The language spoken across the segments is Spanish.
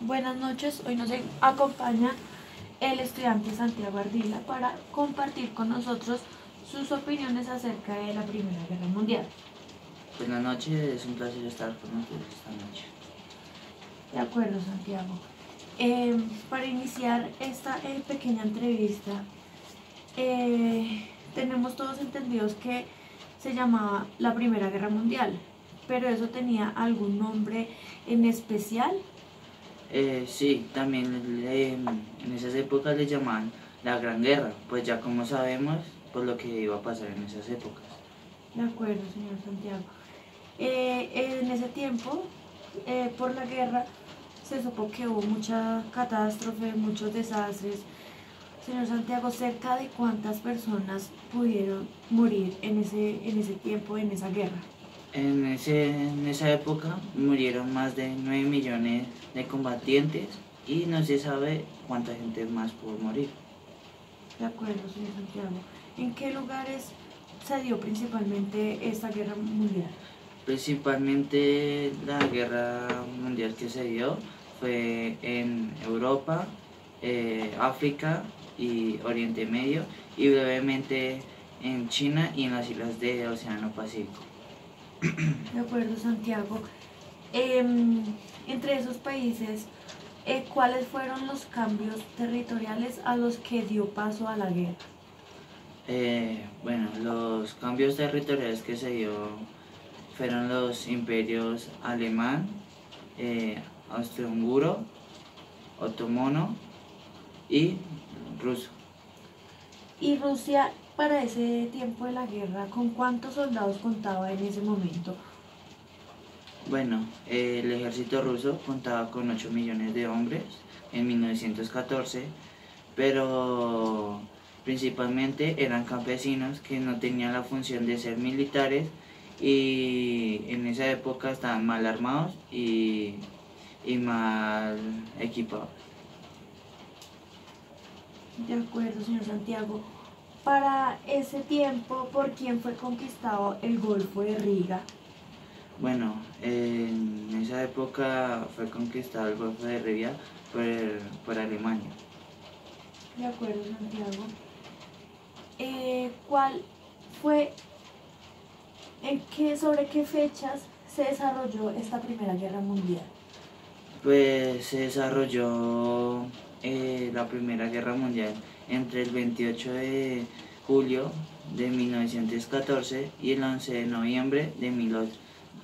Buenas noches, hoy nos acompaña el estudiante Santiago Ardila para compartir con nosotros sus opiniones acerca de la Primera Guerra Mundial. Buenas noches, es un placer estar con ustedes esta noche. De acuerdo, Santiago. Para iniciar esta pequeña entrevista, tenemos todos entendidos que se llamaba la Primera Guerra Mundial, pero ¿eso tenía algún nombre en especial? Sí, también en esas épocas le llamaban la Gran Guerra, pues ya como sabemos, pues lo que iba a pasar en esas épocas. De acuerdo, señor Santiago. En ese tiempo, por la guerra, se supo que hubo mucha catástrofe, muchos desastres. Señor Santiago, ¿cerca de cuántas personas pudieron morir en ese tiempo, en esa guerra? En esa época murieron más de 9 millones de combatientes y no se sabe cuánta gente más pudo morir. De acuerdo, señor Santiago. ¿En qué lugares se dio principalmente esta guerra mundial? Principalmente la guerra mundial que se dio fue en Europa, África y Oriente Medio, y brevemente en China y en las islas del Océano Pacífico. De acuerdo, Santiago. Entre esos países, ¿cuáles fueron los cambios territoriales a los que dio paso a la guerra? Bueno, los cambios territoriales que se dio fueron los imperios alemán, austrohúngaro, otomano y ruso. ¿Y Rusia, para ese tiempo de la guerra, con cuántos soldados contaba en ese momento? Bueno, el ejército ruso contaba con 8 millones de hombres en 1914, pero principalmente eran campesinos que no tenían la función de ser militares y en esa época estaban mal armados y mal equipados. De acuerdo, señor Santiago. Para ese tiempo, ¿por quién fue conquistado el Golfo de Riga? Bueno, en esa época fue conquistado el Golfo de Riga por Alemania. De acuerdo, Santiago. ¿Cuál fue, sobre qué fechas se desarrolló esta Primera Guerra Mundial? Pues se desarrolló la Primera Guerra Mundial entre el 28 de julio de 1914 y el 11 de noviembre de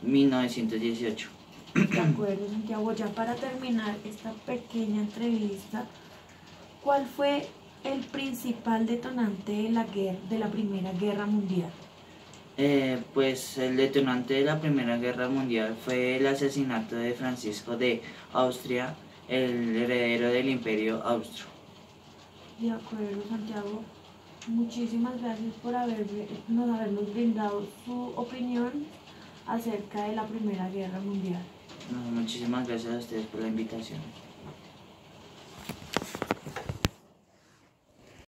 1918. De acuerdo, Santiago. Ya para terminar esta pequeña entrevista, ¿cuál fue el principal detonante de la Primera Guerra Mundial? Pues el detonante de la Primera Guerra Mundial fue el asesinato de Francisco de Austria, el heredero del Imperio Austro. De acuerdo, Santiago. Muchísimas gracias por habernos brindado su opinión acerca de la Primera Guerra Mundial. Muchísimas gracias a ustedes por la invitación.